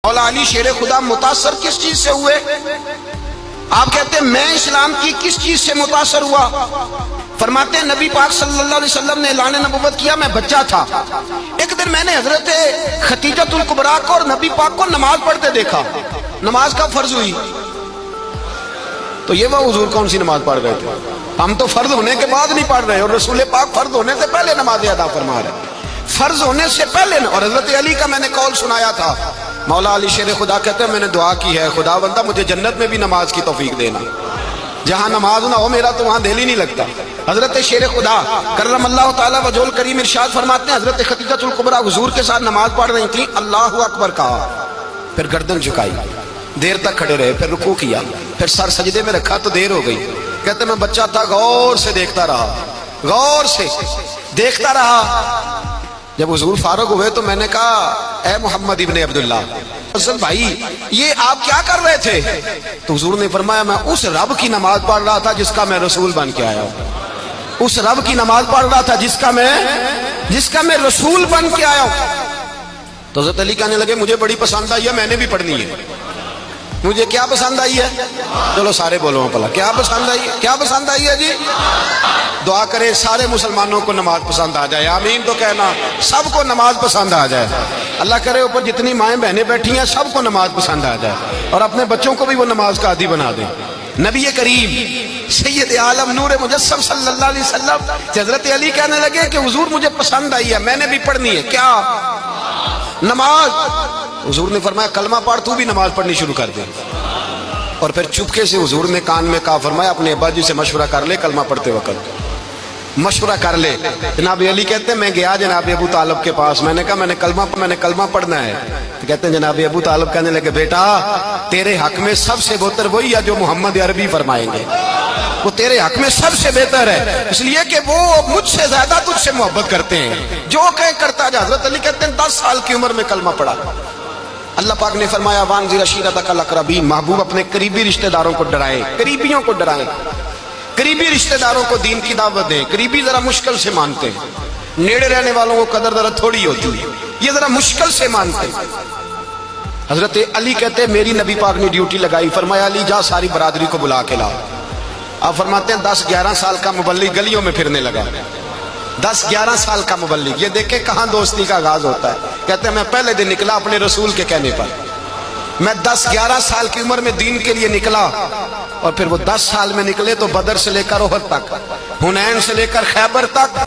मौला अली शेर खुदा मुतासर किस चीज से हुए? आप कहते हैं मैं इस्लाम की किस चीज से मुतासर हुआ? फरमाते हैं नबी पाक सल्लल्लाहु अलैहि वसल्लम ने ऐलान नबुव्वत किया, मैं बच्चा था। एक दिन मैंने हजरत खतीजतुल कुबरा को और नबी पाक को नमाज पढ़ते देखा। नमाज का फर्ज हुई तो ये वो हुजूर कौन सी नमाज पढ़ रहे थे? हम तो फर्ज होने के बाद नहीं पढ़ रहे और रसूल पाक फर्ज होने से पहले नमाज अदा फरमा रहे, फर्ज होने से पहले। और हजरत अली का मैंने कौल सुनाया था। मौला अली शेर खुदा कहते हैं मैंने दुआ की है, खुदा बंदा मुझे जन्नत में भी नमाज की तौफीक देना, जहां नमाज ना हो मेरा तो वहां दिल ही नहीं लगता। हजरत शेर खुदा करमल्लाहु ताला वजहुल करीम इरशाद फरमाते हैं, हजरत खतीजतुल कुबरा हुजूर के साथ नमाज पढ़ रही थी, अल्लाहु अकबर कहा, फिर गर्दन झुकाई, देर तक खड़े रहे, फिर रुकू किया, फिर सर सजदे में रखा तो देर हो गई। कहते मैं बच्चा था, गौर से देखता रहा, गौर से देखता रहा। जब हुजूर फारूक हुए तो मैंने कहा, ए मोहम्मद इब्ने अब्दुल्ला, असल भाई ये आप क्या कर रहे थे? तो हुजूर ने फरमाया मैं उस रब की नमाज पढ़ रहा था जिसका मैं रसूल बन के आया हूं। उस रब की नमाज पढ़ रहा था जिसका मैं रसूल बन के आया हूं। तो हज़रत अली कहने लगे मुझे बड़ी पसंद आई है, मैंने भी पढ़नी है। मुझे क्या पसंद आई है? चलो सारे बोलो भला, क्या पसंद आई है? क्या पसंद आई है जी? दुआ करें सारे मुसलमानों को नमाज पसंद आ जाए, आमीन तो कहना, सबको नमाज पसंद आ जाए। अल्लाह करे ऊपर जितनी माएँ बहनें बैठी हैं सबको नमाज पसंद आ जाए और अपने बच्चों को भी वो नमाज का आदी बना दें। नबी करीम सैयद आलम नूर मुजस्सम सल्लल्लाहु अलैहि वसल्लम हजरत अली कहने लगे कि हुजूर मुझे पसंद आई है, मैंने भी पढ़नी है। क्या? नमाज। हुजूर ने फरमाया कलमा पढ़, तू भी नमाज पढ़नी शुरू कर दे। और फिर चुपके से हुजूर ने कान में कहा, फरमाया अपने अब्बा जी से मशवरा कर ले, कलमा पढ़ते वक्त मशवरा कर ले। जनाब अली कहते हैं मैं गया जनाब अबू तालिब के पास, मैंने कहा मैंने कलमा पढ़ना है। तो कहते हैं जनाब अबू तालिब कहने लगे बेटा तेरे हक में सबसे बेहतर वही है जो मोहम्मद अरबी फरमाएंगे, वो तेरे हक में सबसे बेहतर है, इसलिए कि वो मुझसे ज्यादा तुझसे मोहब्बत करते हैं, जो कहे करता जा। हजरत अली कहते हैं 10 साल की उम्र में कलमा पढ़ा। अल्लाह पाक ने फरमाया वानज़िर अशीरतकल अक़रबीन, महबूब अपने करीबी रिश्तेदारों को डराएं, करीबियों को डराएं, करीबी रिश्तेदारों को दीन की दावत दें। करीबी जरा मुश्किल से मानते हैं, नेड़े रहने वालों को कदर जरा थोड़ी होती है, ये जरा मुश्किल से मानते हैं। हजरत अली कहते हैं मेरी नबी पाक ने ड्यूटी लगाई, फरमाया अली जा सारी बरादरी को बुला के ला। आप फरमाते हैं 10-11 साल का मुबल्लिग गलियों में फिरने लगा, 10-11 साल का मुबल्लिग। ये देखे कहां दोस्ती का आगाज होता है। कहते हैं मैं पहले दिन निकला अपने रसूल के कहने पर, मैं 10-11 साल की उम्र में दीन के लिए निकला और फिर वो 10 साल में निकले तो बदर से लेकर ओहद तक, हुनैन से लेकर खैबर तक